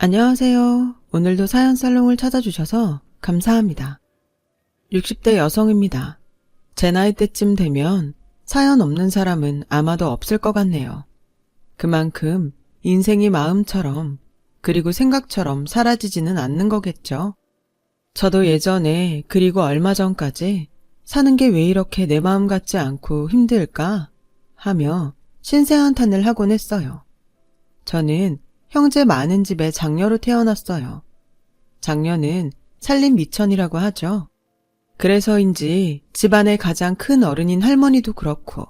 안녕하세요. 오늘도 사연 살롱을 찾아주셔서 감사합니다. 60대 여성입니다. 제 나이대쯤 되면 사연 없는 사람은 아마도 없을 것 같네요. 그만큼 인생이 마음처럼 그리고 생각처럼 사라지지는 않는 거겠죠. 저도 예전에 그리고 얼마 전까지 사는 게 왜 이렇게 내 마음 같지 않고 힘들까 하며 신세한탄을 하곤 했어요. 저는 형제 많은 집에 장녀로 태어났어요. 장녀는 살림 미천이라고 하죠. 그래서인지 집안의 가장 큰 어른인 할머니도 그렇고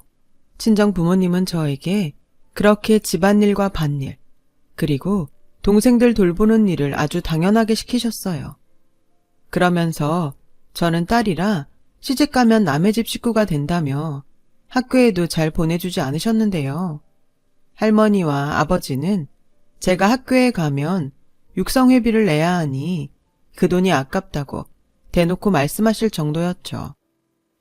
친정 부모님은 저에게 그렇게 집안일과 밭일, 그리고 동생들 돌보는 일을 아주 당연하게 시키셨어요. 그러면서 저는 딸이라 시집가면 남의 집 식구가 된다며 학교에도 잘 보내주지 않으셨는데요. 할머니와 아버지는 제가 학교에 가면 육성회비를 내야 하니 그 돈이 아깝다고 대놓고 말씀하실 정도였죠.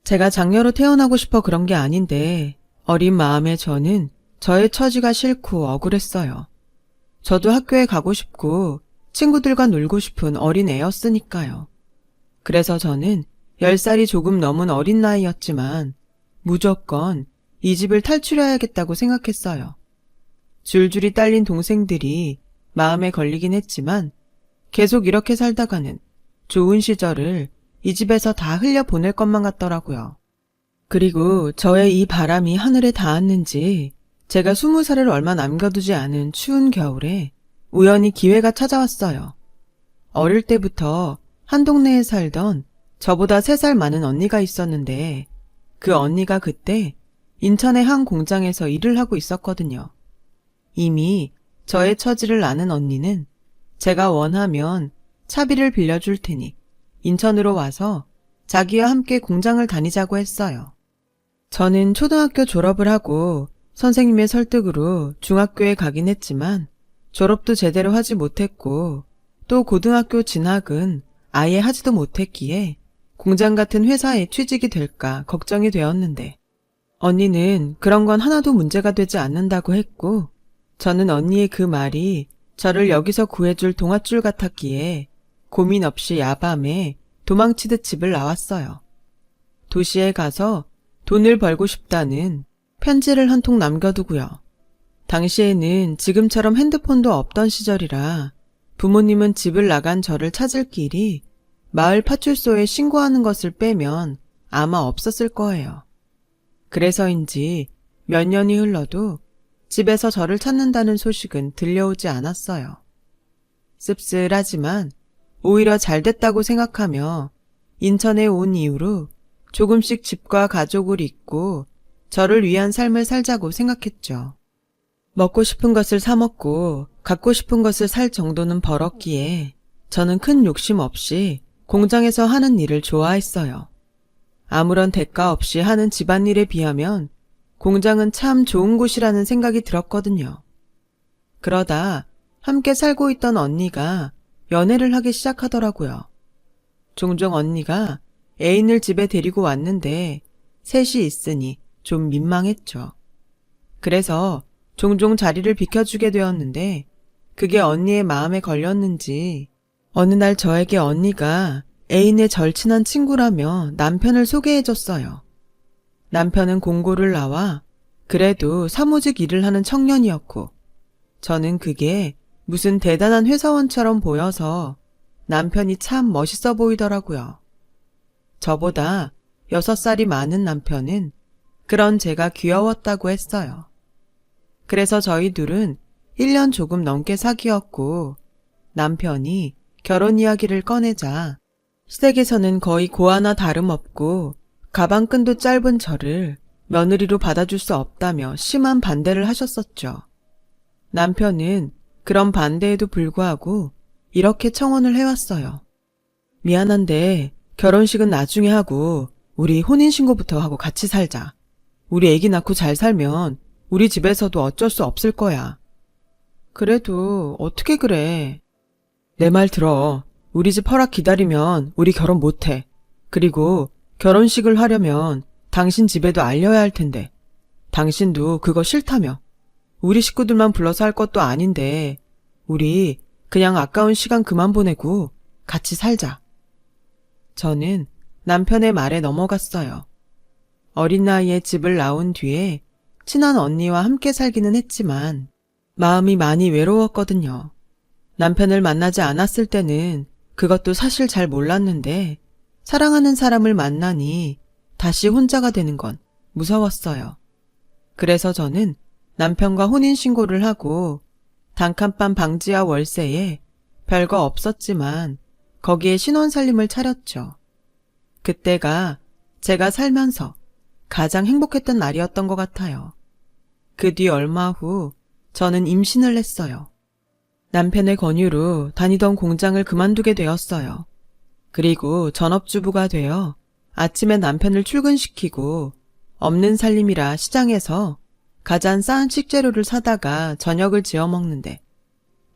제가 장녀로 태어나고 싶어 그런 게 아닌데 어린 마음에 저는 저의 처지가 싫고 억울했어요. 저도 학교에 가고 싶고 친구들과 놀고 싶은 어린 애였으니까요. 그래서 저는 10살이 조금 넘은 어린 나이였지만 무조건 이 집을 탈출해야겠다고 생각했어요. 줄줄이 딸린 동생들이 마음에 걸리긴 했지만 계속 이렇게 살다가는 좋은 시절을 이 집에서 다 흘려보낼 것만 같더라고요. 그리고 저의 이 바람이 하늘에 닿았는지 제가 20살을 얼마 남겨두지 않은 추운 겨울에 우연히 기회가 찾아왔어요. 어릴 때부터 한 동네에 살던 저보다 3살 많은 언니가 있었는데 그 언니가 그때 인천의 한 공장에서 일을 하고 있었거든요. 이미 저의 처지를 아는 언니는 제가 원하면 차비를 빌려줄 테니 인천으로 와서 자기와 함께 공장을 다니자고 했어요. 저는 초등학교 졸업을 하고 선생님의 설득으로 중학교에 가긴 했지만 졸업도 제대로 하지 못했고 또 고등학교 진학은 아예 하지도 못했기에 공장 같은 회사에 취직이 될까 걱정이 되었는데 언니는 그런 건 하나도 문제가 되지 않는다고 했고 저는 언니의 그 말이 저를 여기서 구해줄 동아줄 같았기에 고민 없이 야밤에 도망치듯 집을 나왔어요. 도시에 가서 돈을 벌고 싶다는 편지를 한 통 남겨두고요. 당시에는 지금처럼 핸드폰도 없던 시절이라 부모님은 집을 나간 저를 찾을 길이 마을 파출소에 신고하는 것을 빼면 아마 없었을 거예요. 그래서인지 몇 년이 흘러도 집에서 저를 찾는다는 소식은 들려오지 않았어요. 씁쓸하지만 오히려 잘 됐다고 생각하며 인천에 온 이후로 조금씩 집과 가족을 잇고 저를 위한 삶을 살자고 생각했죠. 먹고 싶은 것을 사 먹고 갖고 싶은 것을 살 정도는 벌었기에 저는 큰 욕심 없이 공장에서 하는 일을 좋아했어요. 아무런 대가 없이 하는 집안일에 비하면 공장은 참 좋은 곳이라는 생각이 들었거든요. 그러다 함께 살고 있던 언니가 연애를 하기 시작하더라고요. 종종 언니가 애인을 집에 데리고 왔는데 셋이 있으니 좀 민망했죠. 그래서 종종 자리를 비켜주게 되었는데 그게 언니의 마음에 걸렸는지 어느 날 저에게 언니가 애인의 절친한 친구라며 남편을 소개해줬어요. 남편은 공고를 나와 그래도 사무직 일을 하는 청년이었고 저는 그게 무슨 대단한 회사원처럼 보여서 남편이 참 멋있어 보이더라고요. 저보다 6살이 많은 남편은 그런 제가 귀여웠다고 했어요. 그래서 저희 둘은 1년 조금 넘게 사귀었고 남편이 결혼 이야기를 꺼내자 시댁에서는 거의 고아나 다름없고 가방끈도 짧은 저를 며느리로 받아줄 수 없다며 심한 반대를 하셨었죠. 남편은 그런 반대에도 불구하고 이렇게 청혼을 해왔어요. 미안한데 결혼식은 나중에 하고 우리 혼인신고부터 하고 같이 살자. 우리 애기 낳고 잘 살면 우리 집에서도 어쩔 수 없을 거야. 그래도 어떻게 그래. 내 말 들어. 우리 집 허락 기다리면 우리 결혼 못해. 그리고 결혼식을 하려면 당신 집에도 알려야 할 텐데. 당신도 그거 싫다며. 우리 식구들만 불러서 할 것도 아닌데 우리 그냥 아까운 시간 그만 보내고 같이 살자. 저는 남편의 말에 넘어갔어요. 어린 나이에 집을 나온 뒤에 친한 언니와 함께 살기는 했지만 마음이 많이 외로웠거든요. 남편을 만나지 않았을 때는 그것도 사실 잘 몰랐는데 사랑하는 사람을 만나니 다시 혼자가 되는 건 무서웠어요. 그래서 저는 남편과 혼인신고를 하고 단칸방 방지와 월세에 별거 없었지만 거기에 신혼살림을 차렸죠. 그때가 제가 살면서 가장 행복했던 날이었던 것 같아요. 그 뒤 얼마 후 저는 임신을 했어요. 남편의 권유로 다니던 공장을 그만두게 되었어요. 그리고 전업주부가 되어 아침에 남편을 출근시키고 없는 살림이라 시장에서 가장 싼 식재료를 사다가 저녁을 지어 먹는데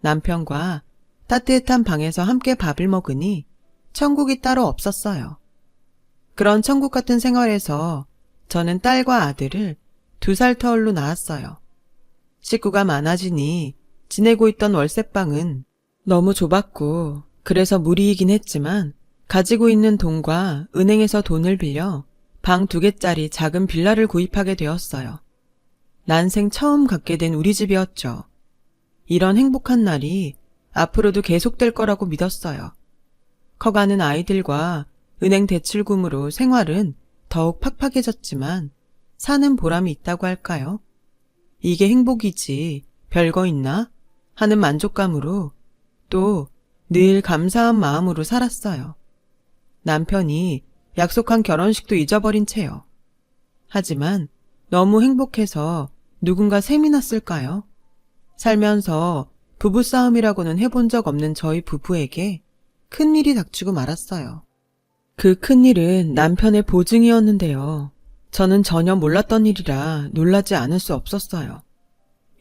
남편과 따뜻한 방에서 함께 밥을 먹으니 천국이 따로 없었어요. 그런 천국 같은 생활에서 저는 딸과 아들을 2살 터울로 낳았어요. 식구가 많아지니 지내고 있던 월세방은 너무 좁았고 그래서 무리이긴 했지만 가지고 있는 돈과 은행에서 돈을 빌려 방 2개짜리 작은 빌라를 구입하게 되었어요. 난생 처음 갖게 된 우리 집이었죠. 이런 행복한 날이 앞으로도 계속될 거라고 믿었어요. 커가는 아이들과 은행 대출금으로 생활은 더욱 팍팍해졌지만 사는 보람이 있다고 할까요? 이게 행복이지 별거 있나? 하는 만족감으로 또 늘 감사한 마음으로 살았어요. 남편이 약속한 결혼식도 잊어버린 채요. 하지만 너무 행복해서 누군가 셈이 났을까요? 살면서 부부싸움이라고는 해본 적 없는 저희 부부에게 큰일이 닥치고 말았어요. 그 큰일은 남편의 보증이었는데요. 저는 전혀 몰랐던 일이라 놀라지 않을 수 없었어요.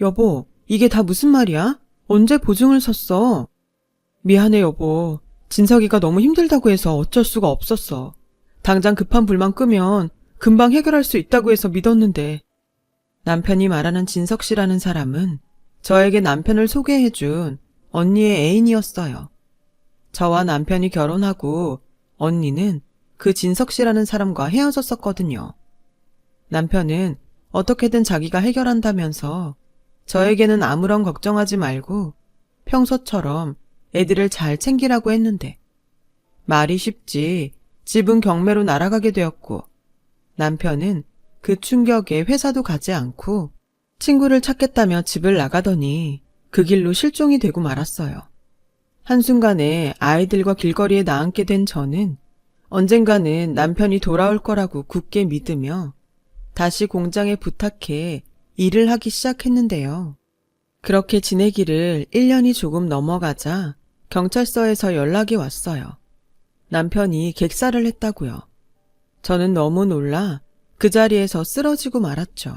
여보, 이게 다 무슨 말이야? 언제 보증을 섰어? 미안해 여보. 진석이가 너무 힘들다고 해서 어쩔 수가 없었어. 당장 급한 불만 끄면 금방 해결할 수 있다고 해서 믿었는데. 남편이 말하는 진석 씨라는 사람은 저에게 남편을 소개해준 언니의 애인이었어요. 저와 남편이 결혼하고 언니는 그 진석 씨라는 사람과 헤어졌었거든요. 남편은 어떻게든 자기가 해결한다면서 저에게는 아무런 걱정하지 말고 평소처럼 애들을 잘 챙기라고 했는데 말이 쉽지 집은 경매로 날아가게 되었고 남편은 그 충격에 회사도 가지 않고 친구를 찾겠다며 집을 나가더니 그 길로 실종이 되고 말았어요. 한순간에 아이들과 길거리에 나앉게 된 저는 언젠가는 남편이 돌아올 거라고 굳게 믿으며 다시 공장에 부탁해 일을 하기 시작했는데요. 그렇게 지내기를 1년이 조금 넘어가자 경찰서에서 연락이 왔어요. 남편이 객사를 했다고요. 저는 너무 놀라 그 자리에서 쓰러지고 말았죠.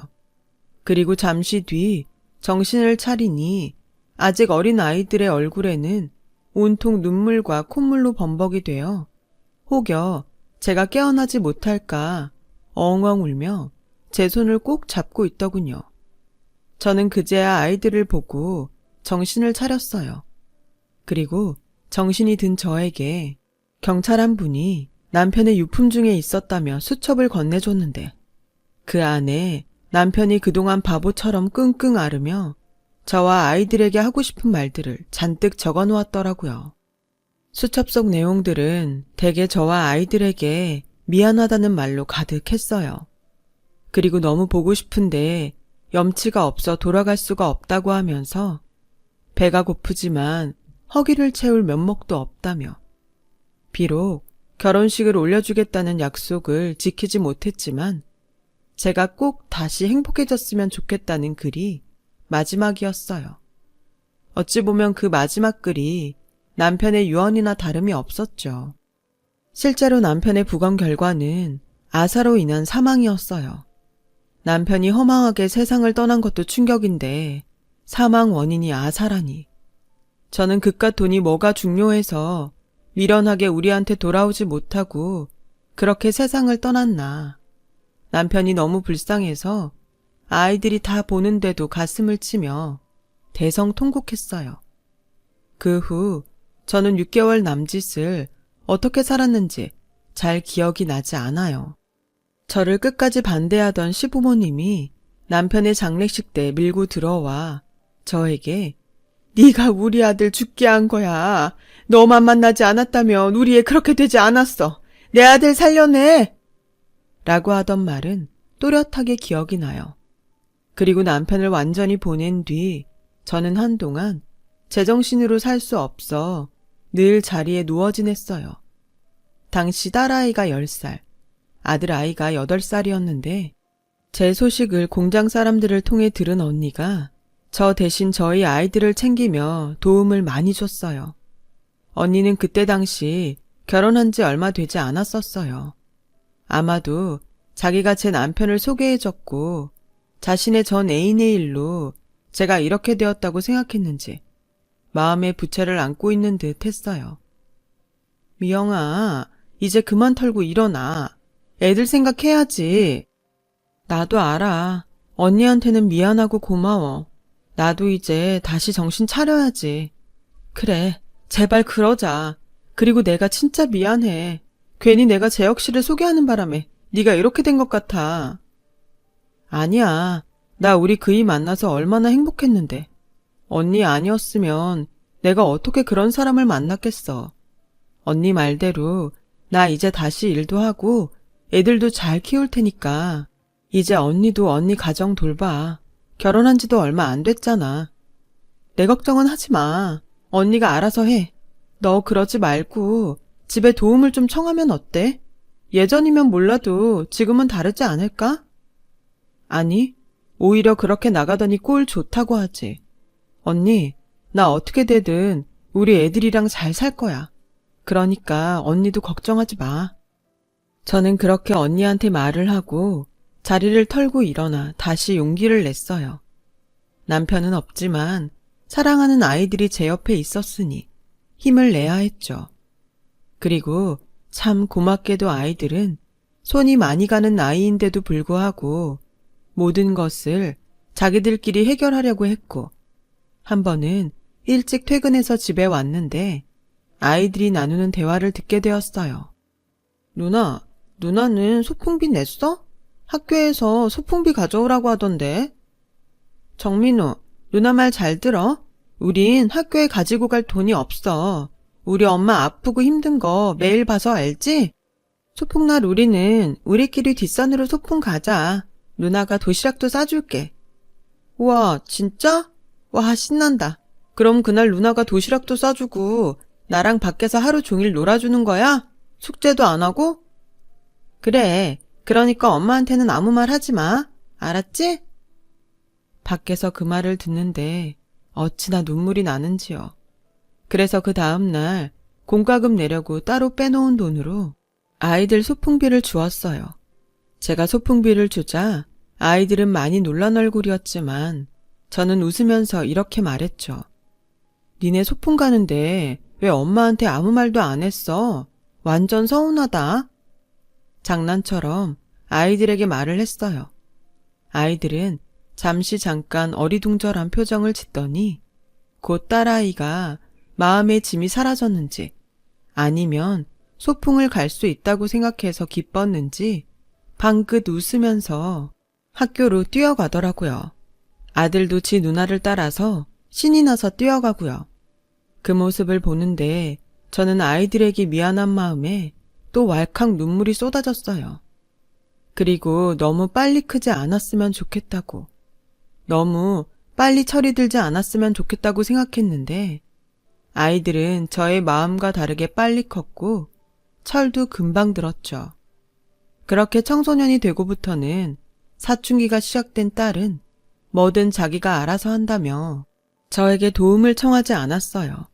그리고 잠시 뒤 정신을 차리니 아직 어린 아이들의 얼굴에는 온통 눈물과 콧물로 범벅이 되어 혹여 제가 깨어나지 못할까 엉엉 울며 제 손을 꼭 잡고 있더군요. 저는 그제야 아이들을 보고 정신을 차렸어요. 그리고 정신이 든 저에게 경찰 한 분이 남편의 유품 중에 있었다며 수첩을 건네줬는데 그 안에 남편이 그동안 바보처럼 끙끙 앓으며 저와 아이들에게 하고 싶은 말들을 잔뜩 적어 놓았더라고요. 수첩 속 내용들은 대개 저와 아이들에게 미안하다는 말로 가득했어요. 그리고 너무 보고 싶은데 염치가 없어 돌아갈 수가 없다고 하면서 배가 고프지만 허기를 채울 면목도 없다며 비록 결혼식을 올려주겠다는 약속을 지키지 못했지만 제가 꼭 다시 행복해졌으면 좋겠다는 글이 마지막이었어요. 어찌 보면 그 마지막 글이 남편의 유언이나 다름이 없었죠. 실제로 남편의 부검 결과는 아사로 인한 사망이었어요. 남편이 허망하게 세상을 떠난 것도 충격인데 사망 원인이 아사라니. 저는 그깟 돈이 뭐가 중요해서 미련하게 우리한테 돌아오지 못하고 그렇게 세상을 떠났나. 남편이 너무 불쌍해서 아이들이 다 보는데도 가슴을 치며 대성통곡했어요. 그 후 저는 6개월 남짓을 어떻게 살았는지 잘 기억이 나지 않아요. 저를 끝까지 반대하던 시부모님이 남편의 장례식 때 밀고 들어와 저에게 네가 우리 아들 죽게 한 거야. 너만 만나지 않았다면 우리 애 그렇게 되지 않았어. 내 아들 살려내! 라고 하던 말은 또렷하게 기억이 나요. 그리고 남편을 완전히 보낸 뒤 저는 한동안 제정신으로 살 수 없어 늘 자리에 누워 지냈어요. 당시 딸아이가 10살, 아들아이가 8살이었는데 제 소식을 공장 사람들을 통해 들은 언니가 저 대신 저희 아이들을 챙기며 도움을 많이 줬어요. 언니는 그때 당시 결혼한 지 얼마 되지 않았었어요. 아마도 자기가 제 남편을 소개해줬고 자신의 전 애인의 일로 제가 이렇게 되었다고 생각했는지 마음에 부채를 안고 있는 듯 했어요. 미영아, 이제 그만 털고 일어나. 애들 생각해야지. 나도 알아. 언니한테는 미안하고 고마워. 나도 이제 다시 정신 차려야지. 그래, 제발 그러자. 그리고 내가 진짜 미안해. 괜히 내가 재혁 씨를 소개하는 바람에 네가 이렇게 된 것 같아. 아니야. 나 우리 그이 만나서 얼마나 행복했는데. 언니 아니었으면 내가 어떻게 그런 사람을 만났겠어. 언니 말대로 나 이제 다시 일도 하고 애들도 잘 키울 테니까 이제 언니도 언니 가정 돌봐. 결혼한 지도 얼마 안 됐잖아. 내 걱정은 하지 마. 언니가 알아서 해. 너 그러지 말고 집에 도움을 좀 청하면 어때? 예전이면 몰라도 지금은 다르지 않을까? 아니, 오히려 그렇게 나가더니 꼴 좋다고 하지. 언니, 나 어떻게 되든 우리 애들이랑 잘 살 거야. 그러니까 언니도 걱정하지 마. 저는 그렇게 언니한테 말을 하고 자리를 털고 일어나 다시 용기를 냈어요. 남편은 없지만 사랑하는 아이들이 제 옆에 있었으니 힘을 내야 했죠. 그리고 참 고맙게도 아이들은 손이 많이 가는 나이인데도 불구하고 모든 것을 자기들끼리 해결하려고 했고 한 번은 일찍 퇴근해서 집에 왔는데 아이들이 나누는 대화를 듣게 되었어요. 누나는 소풍비 냈어? 학교에서 소풍비 가져오라고 하던데. 정민우, 누나 말 잘 들어? 우린 학교에 가지고 갈 돈이 없어. 우리 엄마 아프고 힘든 거 매일 봐서 알지? 소풍날 우리는 우리끼리 뒷산으로 소풍 가자. 누나가 도시락도 싸줄게. 우와, 진짜? 와, 신난다. 그럼 그날 누나가 도시락도 싸주고 나랑 밖에서 하루 종일 놀아주는 거야? 숙제도 안 하고? 그래. 그러니까 엄마한테는 아무 말 하지 마. 알았지? 밖에서 그 말을 듣는데 어찌나 눈물이 나는지요. 그래서 그 다음날 공과금 내려고 따로 빼놓은 돈으로 아이들 소풍비를 주었어요. 제가 소풍비를 주자 아이들은 많이 놀란 얼굴이었지만 저는 웃으면서 이렇게 말했죠. 니네 소풍 가는데 왜 엄마한테 아무 말도 안 했어? 완전 서운하다. 장난처럼 아이들에게 말을 했어요. 아이들은 잠깐 어리둥절한 표정을 짓더니 곧 딸아이가 마음의 짐이 사라졌는지 아니면 소풍을 갈 수 있다고 생각해서 기뻤는지 방긋 웃으면서 학교로 뛰어가더라고요. 아들도 지 누나를 따라서 신이 나서 뛰어가고요. 그 모습을 보는데 저는 아이들에게 미안한 마음에 또 왈칵 눈물이 쏟아졌어요. 그리고 너무 빨리 크지 않았으면 좋겠다고, 너무 빨리 철이 들지 않았으면 좋겠다고 생각했는데 아이들은 저의 마음과 다르게 빨리 컸고 철도 금방 들었죠. 그렇게 청소년이 되고부터는 사춘기가 시작된 딸은 뭐든 자기가 알아서 한다며 저에게 도움을 청하지 않았어요.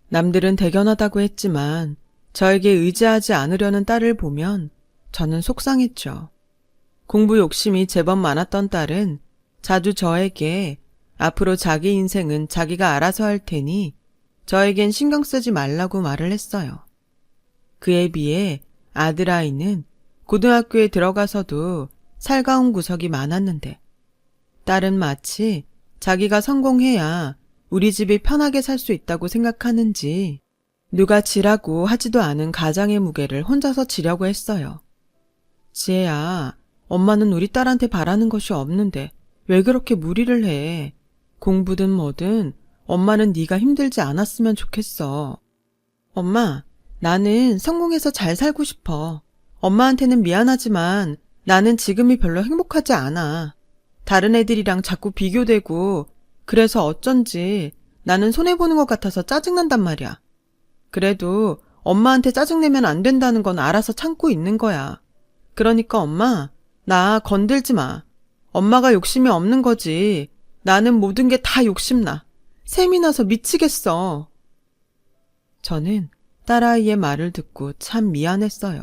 남들은 대견하다고 했지만 저에게 의지하지 않으려는 딸을 보면 저는 속상했죠. 공부 욕심이 제법 많았던 딸은 자주 저에게 앞으로 자기 인생은 자기가 알아서 할 테니 저에겐 신경 쓰지 말라고 말을 했어요. 그에 비해 아들아이는 고등학교에 들어가서도 살가운 구석이 많았는데 딸은 마치 자기가 성공해야 우리 집이 편하게 살 수 있다고 생각하는지 누가 지라고 하지도 않은 가장의 무게를 혼자서 지려고 했어요. 지혜야, 엄마는 우리 딸한테 바라는 것이 없는데 왜 그렇게 무리를 해? 공부든 뭐든 엄마는 네가 힘들지 않았으면 좋겠어. 엄마, 나는 성공해서 잘 살고 싶어. 엄마한테는 미안하지만 나는 지금이 별로 행복하지 않아. 다른 애들이랑 자꾸 비교되고 그래서 어쩐지 나는 손해보는 것 같아서 짜증난단 말이야. 그래도 엄마한테 짜증내면 안 된다는 건 알아서 참고 있는 거야. 그러니까 엄마, 나 건들지 마. 엄마가 욕심이 없는 거지. 나는 모든 게 다 욕심나. 셈이 나서 미치겠어. 저는 딸아이의 말을 듣고 참 미안했어요.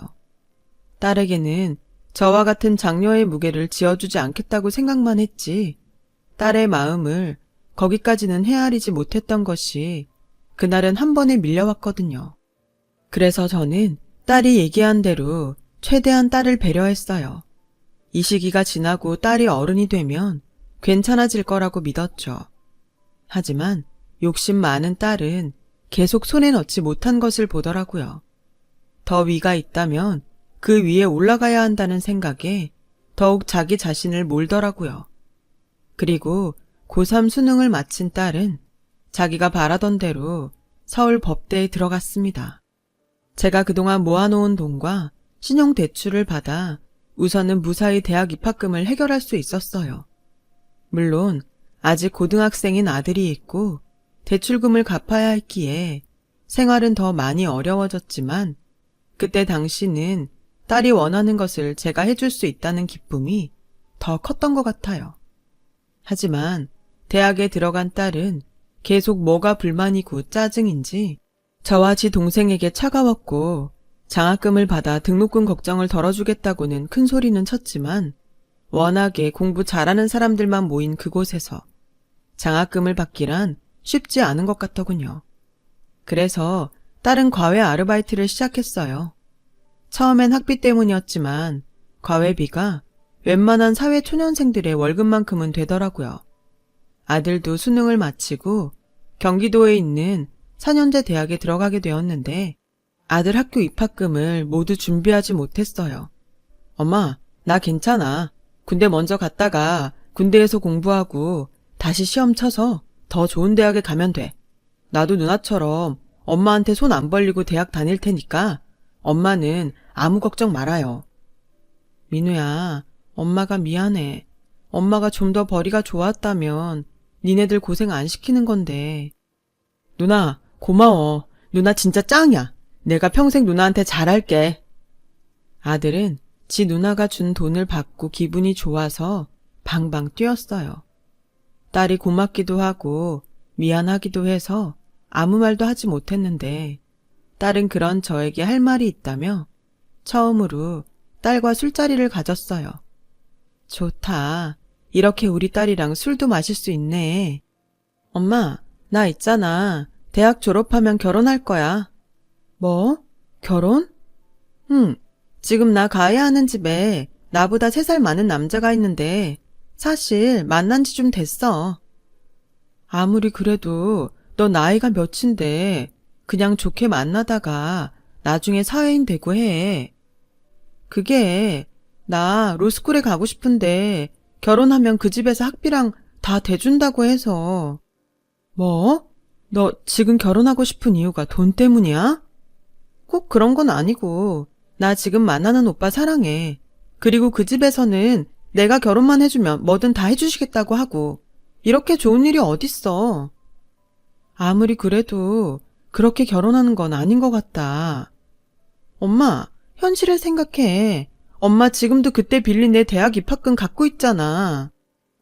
딸에게는 저와 같은 장녀의 무게를 지어주지 않겠다고 생각만 했지, 딸의 마음을 거기까지는 헤아리지 못했던 것이 그날은 한 번에 밀려왔거든요. 그래서 저는 딸이 얘기한 대로 최대한 딸을 배려했어요. 이 시기가 지나고 딸이 어른이 되면 괜찮아질 거라고 믿었죠. 하지만 욕심 많은 딸은 계속 손에 넣지 못한 것을 보더라고요. 더 위가 있다면 그 위에 올라가야 한다는 생각에 더욱 자기 자신을 몰더라고요. 그리고 고3 수능을 마친 딸은 자기가 바라던 대로 서울 법대에 들어갔습니다. 제가 그동안 모아놓은 돈과 신용대출을 받아 우선은 무사히 대학 입학금을 해결할 수 있었어요. 물론 아직 고등학생인 아들이 있고 대출금을 갚아야 했기에 생활은 더 많이 어려워졌지만 그때 당시는 딸이 원하는 것을 제가 해줄 수 있다는 기쁨이 더 컸던 것 같아요. 하지만 대학에 들어간 딸은 계속 뭐가 불만이고 짜증인지 저와 지 동생에게 차가웠고 장학금을 받아 등록금 걱정을 덜어주겠다고는 큰 소리는 쳤지만 워낙에 공부 잘하는 사람들만 모인 그곳에서 장학금을 받기란 쉽지 않은 것 같더군요. 그래서 딸은 과외 아르바이트를 시작했어요. 처음엔 학비 때문이었지만 과외비가 웬만한 사회 초년생들의 월급만큼은 되더라고요. 아들도 수능을 마치고 경기도에 있는 4년제 대학에 들어가게 되었는데 아들 학교 입학금을 모두 준비하지 못했어요. 엄마, 나 괜찮아. 군대 먼저 갔다가 군대에서 공부하고 다시 시험 쳐서 더 좋은 대학에 가면 돼. 나도 누나처럼 엄마한테 손 안 벌리고 대학 다닐 테니까 엄마는 아무 걱정 말아요. 민우야, 엄마가 미안해. 엄마가 좀 더 벌이가 좋았다면 니네들 고생 안 시키는 건데. 누나, 고마워. 누나 진짜 짱이야. 내가 평생 누나한테 잘할게. 아들은 지 누나가 준 돈을 받고 기분이 좋아서 방방 뛰었어요. 딸이 고맙기도 하고 미안하기도 해서 아무 말도 하지 못했는데 딸은 그런 저에게 할 말이 있다며 처음으로 딸과 술자리를 가졌어요. 좋다. 이렇게 우리 딸이랑 술도 마실 수 있네. 엄마, 나 있잖아. 대학 졸업하면 결혼할 거야. 뭐? 결혼? 응. 지금 나 가야 하는 집에 나보다 3살 많은 남자가 있는데 사실 만난 지 좀 됐어. 아무리 그래도 너 나이가 몇인데 그냥 좋게 만나다가 나중에 사회인 되고 해. 그게 나 로스쿨에 가고 싶은데 결혼하면 그 집에서 학비랑 다 대준다고 해서. 뭐? 너 지금 결혼하고 싶은 이유가 돈 때문이야? 꼭 그런 건 아니고 나 지금 만나는 오빠 사랑해. 그리고 그 집에서는 내가 결혼만 해주면 뭐든 다 해주시겠다고 하고 이렇게 좋은 일이 어딨어. 아무리 그래도 그렇게 결혼하는 건 아닌 것 같다. 엄마, 현실을 생각해. 엄마 지금도 그때 빌린 내 대학 입학금 갖고 있잖아.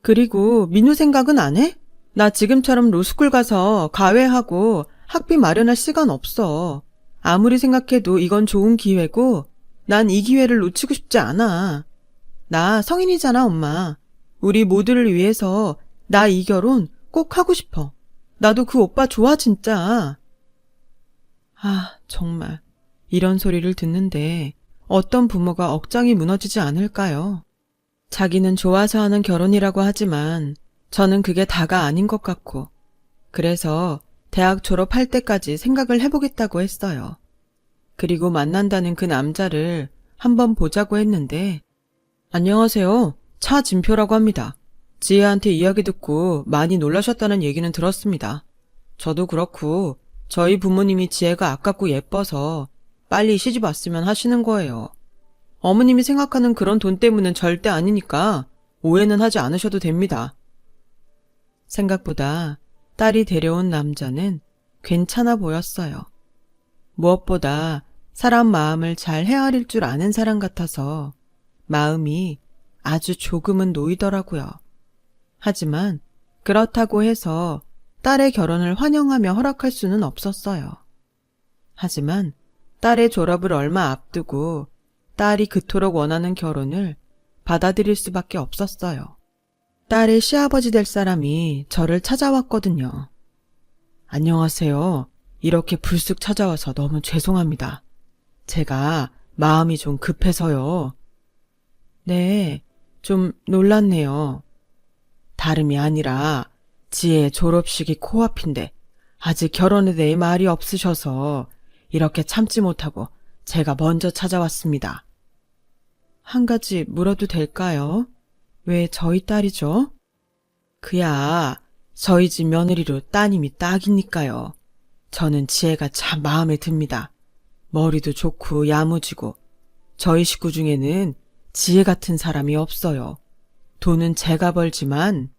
그리고 민우 생각은 안 해? 나 지금처럼 로스쿨 가서 과외하고 학비 마련할 시간 없어. 아무리 생각해도 이건 좋은 기회고 난 이 기회를 놓치고 싶지 않아. 나 성인이잖아, 엄마. 우리 모두를 위해서 나 이 결혼 꼭 하고 싶어. 나도 그 오빠 좋아, 진짜. 아, 정말. 이런 소리를 듣는데 어떤 부모가 억장이 무너지지 않을까요? 자기는 좋아서 하는 결혼이라고 하지만 저는 그게 다가 아닌 것 같고 그래서 대학 졸업할 때까지 생각을 해보겠다고 했어요. 그리고 만난다는 그 남자를 한번 보자고 했는데, 안녕하세요. 차진표라고 합니다. 지혜한테 이야기 듣고 많이 놀라셨다는 얘기는 들었습니다. 저도 그렇고 저희 부모님이 지혜가 아깝고 예뻐서 빨리 시집 왔으면 하시는 거예요. 어머님이 생각하는 그런 돈 때문은 절대 아니니까 오해는 하지 않으셔도 됩니다. 생각보다 딸이 데려온 남자는 괜찮아 보였어요. 무엇보다 사람 마음을 잘 헤아릴 줄 아는 사람 같아서 마음이 아주 조금은 놓이더라고요. 하지만 그렇다고 해서 딸의 결혼을 환영하며 허락할 수는 없었어요. 하지만 딸의 졸업을 얼마 앞두고 딸이 그토록 원하는 결혼을 받아들일 수밖에 없었어요. 딸의 시아버지 될 사람이 저를 찾아왔거든요. 안녕하세요. 이렇게 불쑥 찾아와서 너무 죄송합니다. 제가 마음이 좀 급해서요. 네, 좀 놀랐네요. 다름이 아니라 지혜의 졸업식이 코앞인데 아직 결혼에 대해 말이 없으셔서 이렇게 참지 못하고 제가 먼저 찾아왔습니다. 한 가지 물어도 될까요? 왜 저희 딸이죠? 그야 저희 집 며느리로 따님이 딱이니까요. 저는 지혜가 참 마음에 듭니다. 머리도 좋고 야무지고 저희 식구 중에는 지혜 같은 사람이 없어요. 돈은 제가 벌지만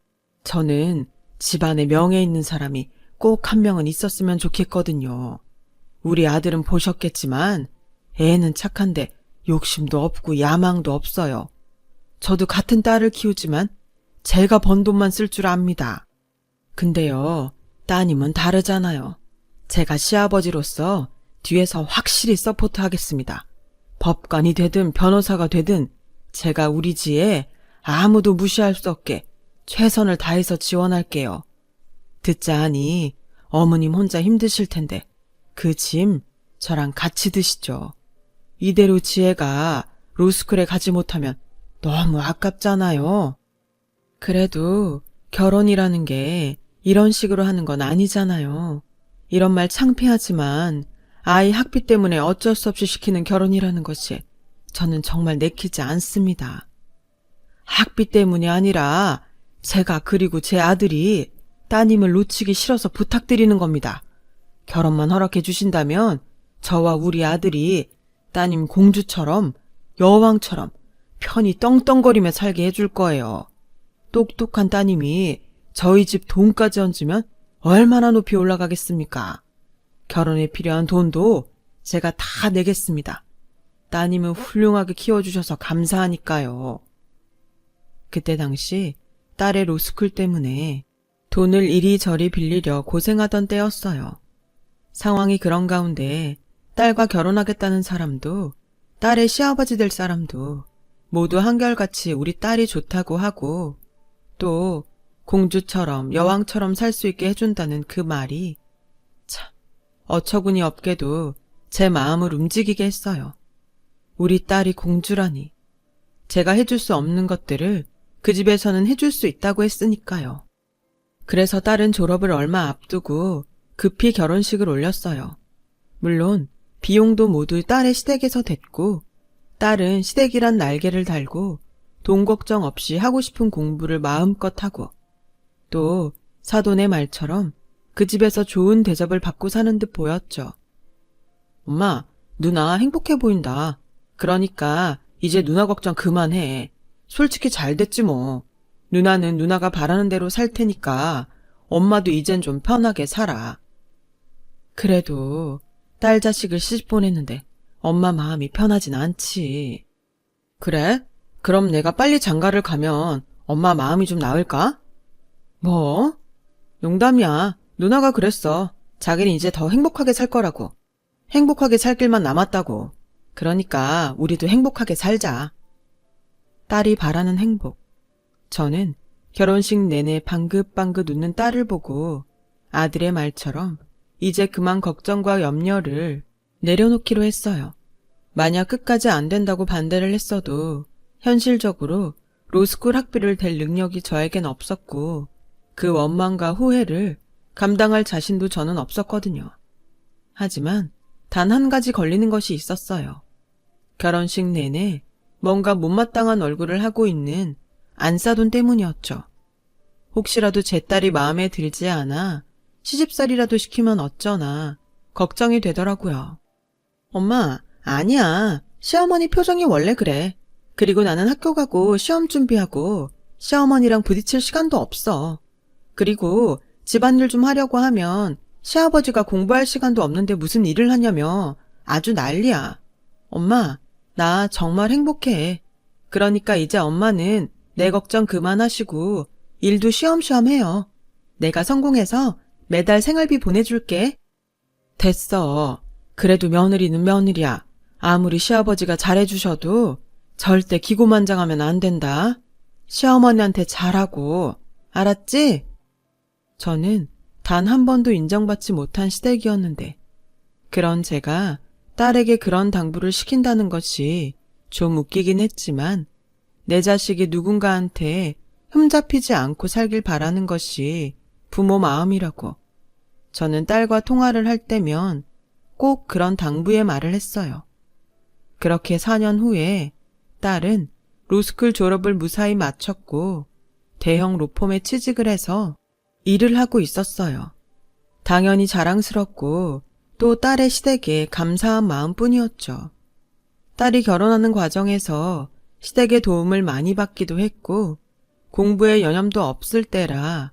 저는 집안에 명예 있는 사람이 꼭 한 명은 있었으면 좋겠거든요. 우리 아들은 보셨겠지만 애는 착한데 욕심도 없고 야망도 없어요. 저도 같은 딸을 키우지만 제가 번 돈만 쓸 줄 압니다. 근데요, 따님은 다르잖아요. 제가 시아버지로서 뒤에서 확실히 서포트하겠습니다. 법관이 되든 변호사가 되든 제가 우리 지에 아무도 무시할 수 없게 최선을 다해서 지원할게요. 듣자 하니 어머님 혼자 힘드실 텐데 그 짐 저랑 같이 드시죠. 이대로 지혜가 로스쿨에 가지 못하면 너무 아깝잖아요. 그래도 결혼이라는 게 이런 식으로 하는 건 아니잖아요. 이런 말 창피하지만 아이 학비 때문에 어쩔 수 없이 시키는 결혼이라는 것이 저는 정말 내키지 않습니다. 학비 때문이 아니라 제가 그리고 제 아들이 따님을 놓치기 싫어서 부탁드리는 겁니다. 결혼만 허락해 주신다면 저와 우리 아들이 따님 공주처럼 여왕처럼 편히 떵떵거리며 살게 해줄 거예요. 똑똑한 따님이 저희 집 돈까지 얹으면 얼마나 높이 올라가겠습니까? 결혼에 필요한 돈도 제가 다 내겠습니다. 따님은 훌륭하게 키워주셔서 감사하니까요. 그때 당시 딸의 로스쿨 때문에 돈을 이리저리 빌리려 고생하던 때였어요. 상황이 그런 가운데 딸과 결혼하겠다는 사람도 딸의 시아버지 될 사람도 모두 한결같이 우리 딸이 좋다고 하고 또 공주처럼 여왕처럼 살 수 있게 해준다는 그 말이 참 어처구니 없게도 제 마음을 움직이게 했어요. 우리 딸이 공주라니. 제가 해줄 수 없는 것들을 그 집에서는 해줄 수 있다고 했으니까요. 그래서 딸은 졸업을 얼마 앞두고 급히 결혼식을 올렸어요. 물론 비용도 모두 딸의 시댁에서 댔고 딸은 시댁이란 날개를 달고 돈 걱정 없이 하고 싶은 공부를 마음껏 하고 또 사돈의 말처럼 그 집에서 좋은 대접을 받고 사는 듯 보였죠. 엄마, 누나 행복해 보인다. 그러니까 이제 누나 걱정 그만해. 솔직히 잘 됐지 뭐. 누나는 누나가 바라는 대로 살 테니까 엄마도 이젠 좀 편하게 살아. 그래도 딸 자식을 시집 보냈는데 엄마 마음이 편하진 않지. 그래? 그럼 내가 빨리 장가를 가면 엄마 마음이 좀 나을까? 뭐? 농담이야. 누나가 그랬어. 자기는 이제 더 행복하게 살 거라고. 행복하게 살 길만 남았다고. 그러니까 우리도 행복하게 살자. 딸이 바라는 행복. 저는 결혼식 내내 방긋방긋 웃는 딸을 보고 아들의 말처럼 이제 그만 걱정과 염려를 내려놓기로 했어요. 만약 끝까지 안 된다고 반대를 했어도 현실적으로 로스쿨 학비를 댈 능력이 저에겐 없었고 그 원망과 후회를 감당할 자신도 저는 없었거든요. 하지만 단 한 가지 걸리는 것이 있었어요. 결혼식 내내 뭔가 못마땅한 얼굴을 하고 있는 안싸돈 때문이었죠. 혹시라도 제 딸이 마음에 들지 않아 시집살이라도 시키면 어쩌나 걱정이 되더라고요. 엄마, 아니야. 시어머니 표정이 원래 그래. 그리고 나는 학교 가고 시험 준비하고 시어머니랑 부딪힐 시간도 없어. 그리고 집안일 좀 하려고 하면 시아버지가 공부할 시간도 없는데 무슨 일을 하냐며 아주 난리야. 엄마, 나 정말 행복해. 그러니까 이제 엄마는 내 걱정 그만하시고 일도 쉬엄쉬엄 해요. 내가 성공해서 매달 생활비 보내줄게. 됐어. 그래도 며느리는 며느리야. 아무리 시아버지가 잘해주셔도 절대 기고만장하면 안 된다. 시어머니한테 잘하고. 알았지? 저는 단 한 번도 인정받지 못한 시댁이었는데 그런 제가 딸에게 그런 당부를 시킨다는 것이 좀 웃기긴 했지만 내 자식이 누군가한테 흠잡히지 않고 살길 바라는 것이 부모 마음이라고 저는 딸과 통화를 할 때면 꼭 그런 당부의 말을 했어요. 그렇게 4년 후에 딸은 로스쿨 졸업을 무사히 마쳤고 대형 로펌에 취직을 해서 일을 하고 있었어요. 당연히 자랑스럽고 또 딸의 시댁에 감사한 마음뿐이었죠. 딸이 결혼하는 과정에서 시댁의 도움을 많이 받기도 했고 공부에 여념도 없을 때라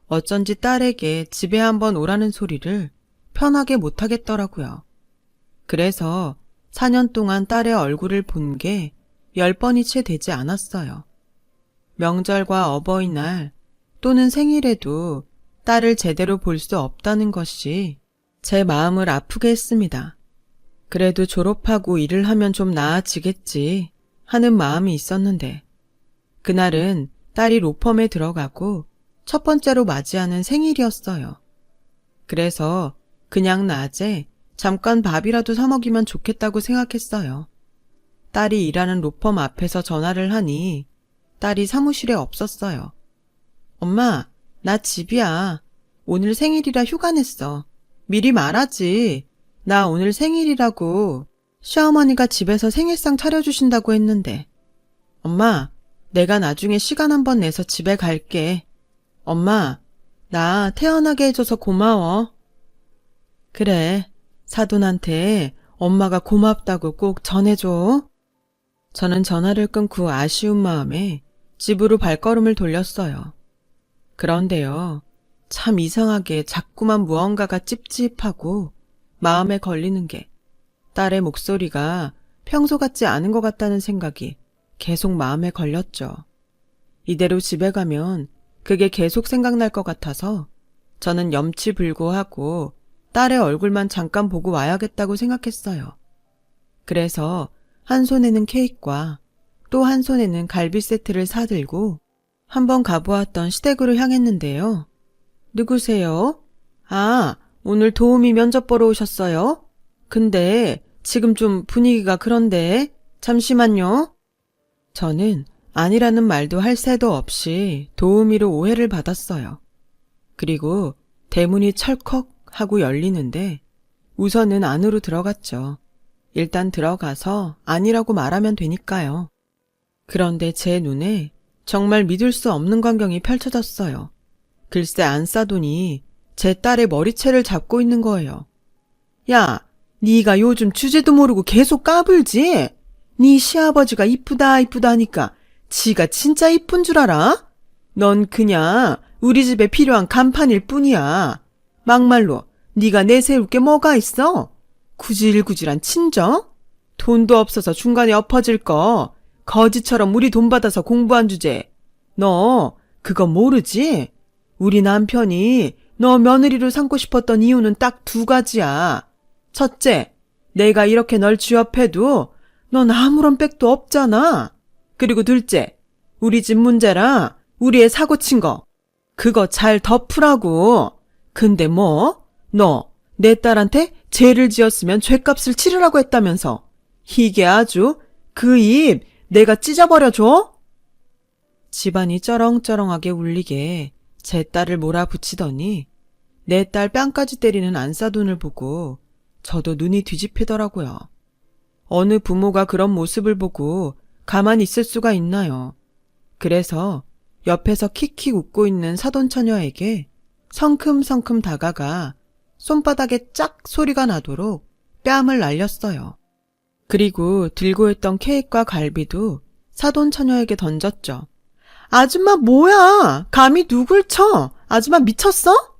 어쩐지 딸에게 집에 한번 오라는 소리를 편하게 못하겠더라고요. 그래서 4년 동안 딸의 얼굴을 본 게 10번이 채 되지 않았어요. 명절과 어버이날 또는 생일에도 딸을 제대로 볼 수 없다는 것이 제 마음을 아프게 했습니다. 그래도 졸업하고 일을 하면 좀 나아지겠지 하는 마음이 있었는데 그날은 딸이 로펌에 들어가고 첫 번째로 맞이하는 생일이었어요. 그래서 그냥 낮에 잠깐 밥이라도 사 먹이면 좋겠다고 생각했어요. 딸이 일하는 로펌 앞에서 전화를 하니 딸이 사무실에 없었어요. 엄마, 나 집이야. 오늘 생일이라 휴가 냈어. 미리 말하지. 나 오늘 생일이라고. 시어머니가 집에서 생일상 차려주신다고 했는데. 엄마, 내가 나중에 시간 한번 내서 집에 갈게. 엄마, 나 태어나게 해줘서 고마워. 그래, 사돈한테 엄마가 고맙다고 꼭 전해줘. 저는 전화를 끊고 아쉬운 마음에 집으로 발걸음을 돌렸어요. 그런데요, 참 이상하게 자꾸만 무언가가 찝찝하고 마음에 걸리는 게 딸의 목소리가 평소 같지 않은 것 같다는 생각이 계속 마음에 걸렸죠. 이대로 집에 가면 그게 계속 생각날 것 같아서 저는 염치불고하고 딸의 얼굴만 잠깐 보고 와야겠다고 생각했어요. 그래서 한 손에는 케이크와 또 한 손에는 갈비 세트를 사들고 한번 가보았던 시댁으로 향했는데요. 누구세요? 아, 오늘 도우미 면접 보러 오셨어요? 근데 지금 좀 분위기가 그런데 잠시만요. 저는 아니라는 말도 할 새도 없이 도우미로 오해를 받았어요. 그리고 대문이 철컥 하고 열리는데 우선은 안으로 들어갔죠. 일단 들어가서 아니라고 말하면 되니까요. 그런데 제 눈에 정말 믿을 수 없는 광경이 펼쳐졌어요. 글쎄 안싸돈이 제 딸의 머리채를 잡고 있는 거예요. 야, 네가 요즘 주제도 모르고 계속 까불지? 네 시아버지가 이쁘다 이쁘다 하니까 지가 진짜 이쁜 줄 알아? 넌 그냥 우리 집에 필요한 간판일 뿐이야. 막말로 네가 내세울 게 뭐가 있어? 구질구질한 친정? 돈도 없어서 중간에 엎어질 거 거지처럼 우리 돈 받아서 공부한 주제. 너 그거 모르지? 우리 남편이 너 며느리로 삼고 싶었던 이유는 딱 2가지야. 첫째, 내가 이렇게 널 취업해도 넌 아무런 백도 없잖아. 그리고 둘째, 우리 집 문제라 우리 애 사고 친 거. 그거 잘 덮으라고. 근데 뭐? 너 내 딸한테 죄를 지었으면 죄값을 치르라고 했다면서. 이게 아주 그 입 내가 찢어버려줘? 집안이 쩌렁쩌렁하게 울리게 제 딸을 몰아붙이더니 내 딸 뺨까지 때리는 안싸돈을 보고 저도 눈이 뒤집히더라고요. 어느 부모가 그런 모습을 보고 가만히 있을 수가 있나요? 그래서 옆에서 킥킥 웃고 있는 사돈처녀에게 성큼성큼 다가가 손바닥에 짝 소리가 나도록 뺨을 날렸어요. 그리고 들고 있던 케이크와 갈비도 사돈처녀에게 던졌죠. 아줌마 뭐야? 감히 누굴 쳐? 아줌마 미쳤어?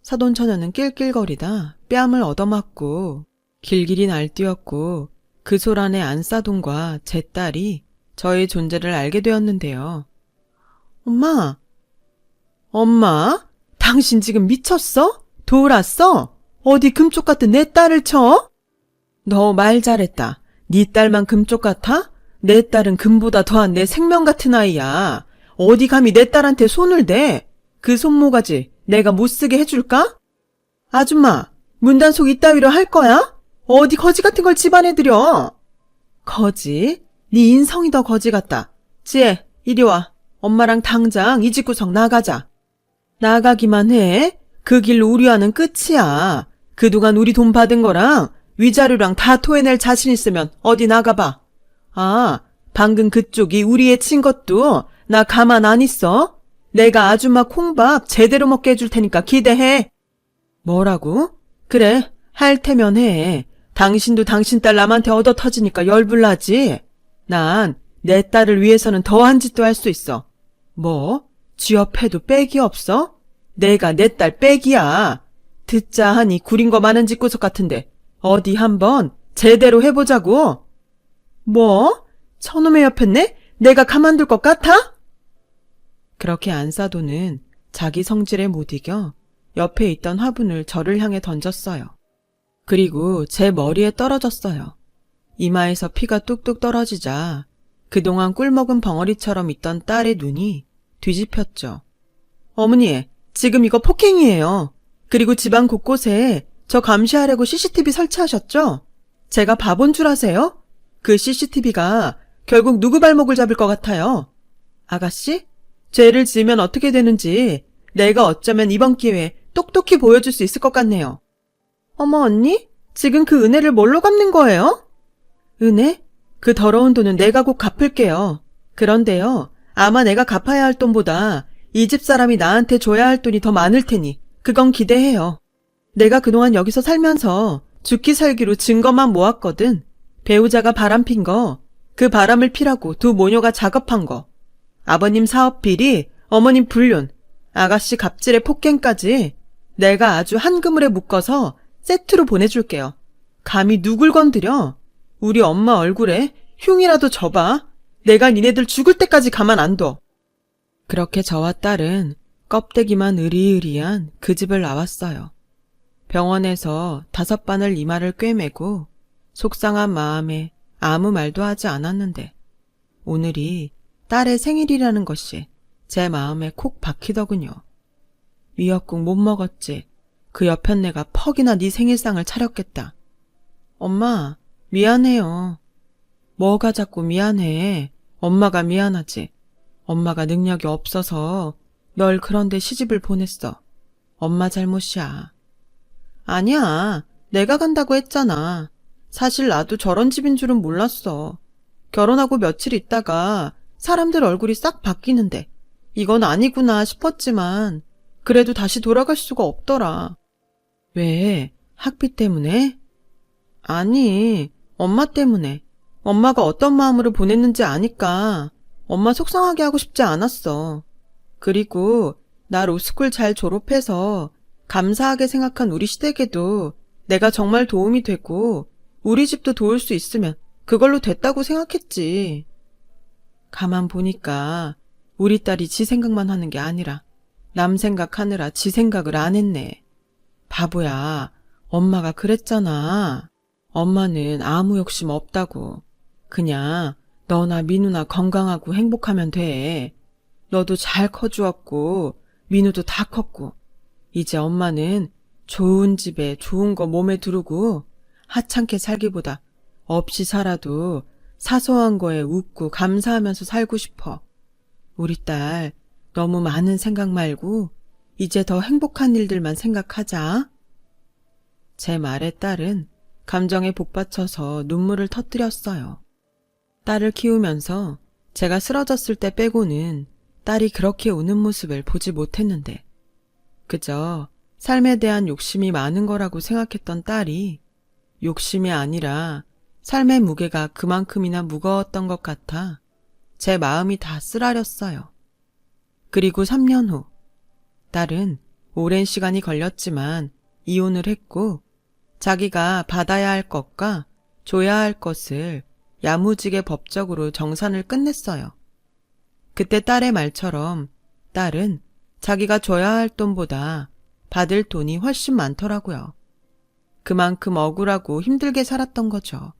사돈처녀는 낄낄거리다 뺨을 얻어맞고 길길이 날뛰었고 그 소란에 안사돈과 제 딸이 저의 존재를 알게 되었는데요. 엄마? 당신 지금 미쳤어? 돌았어? 어디 금쪽 같은 내 딸을 쳐? 너 말 잘했다. 네 딸만 금쪽 같아? 내 딸은 금보다 더한 내 생명 같은 아이야. 어디 감히 내 딸한테 손을 대? 그 손모가지 내가 못쓰게 해줄까? 아줌마, 문단속 이따위로 할 거야? 어디 거지 같은 걸 집안에 들여? 거지? 네 인성이 더 거지 같다. 지혜, 이리 와. 엄마랑 당장 이 집구석 나가자. 나가기만 해? 그 길로 우리와는 끝이야. 그동안 우리 돈 받은 거랑 위자료랑 다 토해낼 자신 있으면 어디 나가봐. 아, 방금 그쪽이 우리 애 친 것도 나 가만 안 있어? 내가 아줌마 콩밥 제대로 먹게 해줄 테니까 기대해. 뭐라고? 그래, 할 테면 해. 당신도 당신 딸 남한테 얻어 터지니까 열불나지? 난 내 딸을 위해서는 더한 짓도 할 수 있어. 뭐? 쥐업해도 빽이 없어? 내가 내 딸 빽이야. 듣자 하니 구린 거 많은 집구석 같은데 어디 한번 제대로 해보자고. 뭐? 저놈의 옆했네? 내가 가만둘 것 같아? 그렇게 안사도는 자기 성질에 못 이겨 옆에 있던 화분을 저를 향해 던졌어요. 그리고 제 머리에 떨어졌어요. 이마에서 피가 뚝뚝 떨어지자 그동안 꿀먹은 벙어리처럼 있던 딸의 눈이 뒤집혔죠. 어머니, 지금 이거 폭행이에요. 그리고 집안 곳곳에 저 감시하려고 CCTV 설치하셨죠? 제가 바본 줄 아세요? 그 CCTV가 결국 누구 발목을 잡을 것 같아요? 아가씨? 죄를 지으면 어떻게 되는지 내가 어쩌면 이번 기회에 똑똑히 보여줄 수 있을 것 같네요. 어머 언니? 지금 그 은혜를 뭘로 갚는 거예요? 은혜? 그 더러운 돈은 내가 곧 갚을게요. 그런데요, 아마 내가 갚아야 할 돈보다 이 집 사람이 나한테 줘야 할 돈이 더 많을 테니 그건 기대해요. 내가 그동안 여기서 살면서 죽기 살기로 증거만 모았거든. 배우자가 바람핀 거, 그 바람을 피라고 두 모녀가 작업한 거, 아버님 사업 비리, 어머님 불륜, 아가씨 갑질의 폭행까지 내가 아주 한 그물에 묶어서 세트로 보내줄게요. 감히 누굴 건드려? 우리 엄마 얼굴에 흉이라도 줘봐. 내가 니네들 죽을 때까지 가만 안 둬. 그렇게 저와 딸은 껍데기만 으리으리한 그 집을 나왔어요. 병원에서 5바늘 이마를 꿰매고 속상한 마음에 아무 말도 하지 않았는데 오늘이 딸의 생일이라는 것이 제 마음에 콕 박히더군요. 미역국 못 먹었지. 그 여편네가 퍽이나 네 생일상을 차렸겠다. 엄마, 미안해요. 뭐가 자꾸 미안해. 엄마가 미안하지. 엄마가 능력이 없어서 널 그런데 시집을 보냈어. 엄마 잘못이야. 아니야. 내가 간다고 했잖아. 사실 나도 저런 집인 줄은 몰랐어. 결혼하고 며칠 있다가 사람들 얼굴이 싹 바뀌는데 이건 아니구나 싶었지만 그래도 다시 돌아갈 수가 없더라. 왜? 학비 때문에? 아니, 엄마 때문에. 엄마가 어떤 마음으로 보냈는지 아니까 엄마 속상하게 하고 싶지 않았어. 그리고 나 로스쿨 잘 졸업해서 감사하게 생각한 우리 시댁에도 내가 정말 도움이 되고 우리 집도 도울 수 있으면 그걸로 됐다고 생각했지. 가만 보니까 우리 딸이 지 생각만 하는 게 아니라 남 생각하느라 지 생각을 안 했네. 바보야, 엄마가 그랬잖아. 엄마는 아무 욕심 없다고. 그냥 너나 민우나 건강하고 행복하면 돼. 너도 잘 커주었고 민우도 다 컸고 이제 엄마는 좋은 집에 좋은 거 몸에 두르고 하찮게 살기보다 없이 살아도 사소한 거에 웃고 감사하면서 살고 싶어. 우리 딸 너무 많은 생각 말고 이제 더 행복한 일들만 생각하자. 제 말에 딸은 감정에 복받쳐서 눈물을 터뜨렸어요. 딸을 키우면서 제가 쓰러졌을 때 빼고는 딸이 그렇게 우는 모습을 보지 못했는데 그저 삶에 대한 욕심이 많은 거라고 생각했던 딸이 욕심이 아니라 삶의 무게가 그만큼이나 무거웠던 것 같아 제 마음이 다 쓰라렸어요. 그리고 3년 후 딸은 오랜 시간이 걸렸지만 이혼을 했고 자기가 받아야 할 것과 줘야 할 것을 야무지게 법적으로 정산을 끝냈어요. 그때 딸의 말처럼 딸은 자기가 줘야 할 돈보다 받을 돈이 훨씬 많더라고요. 그만큼 억울하고 힘들게 살았던 거죠.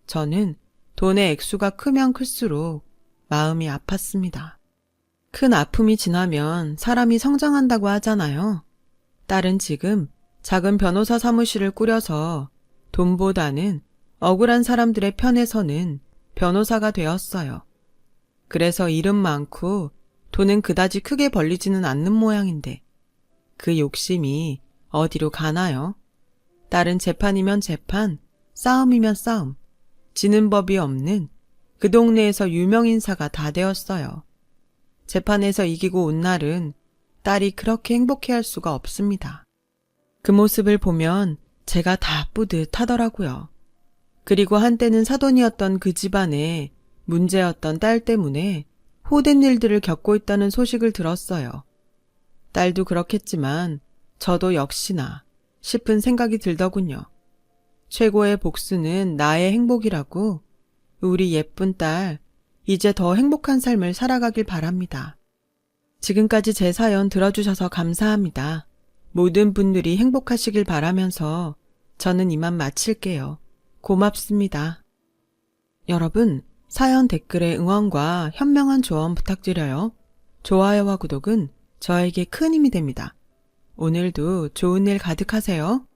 저는 돈의 액수가 크면 클수록 마음이 아팠습니다. 큰 아픔이 지나면 사람이 성장한다고 하잖아요. 딸은 지금 작은 변호사 사무실을 꾸려서 돈보다는 억울한 사람들의 편에 서는 변호사가 되었어요. 그래서 일은 많고 돈은 그다지 크게 벌리지는 않는 모양인데 그 욕심이 어디로 가나요? 딸은 재판이면 재판, 싸움이면 싸움, 지는 법이 없는 그 동네에서 유명인사가 다 되었어요. 재판에서 이기고 온 날은 딸이 그렇게 행복해할 수가 없습니다. 그 모습을 보면 제가 다 뿌듯하더라고요. 그리고 한때는 사돈이었던 그 집안에 문제였던 딸 때문에 호된 일들을 겪고 있다는 소식을 들었어요. 딸도 그렇겠지만 저도 역시나 싶은 생각이 들더군요. 최고의 복수는 나의 행복이라고 우리 예쁜 딸 이제 더 행복한 삶을 살아가길 바랍니다. 지금까지 제 사연 들어주셔서 감사합니다. 모든 분들이 행복하시길 바라면서 저는 이만 마칠게요. 고맙습니다. 여러분, 사연 댓글에 응원과 현명한 조언 부탁드려요. 좋아요와 구독은 저에게 큰 힘이 됩니다. 오늘도 좋은 일 가득하세요.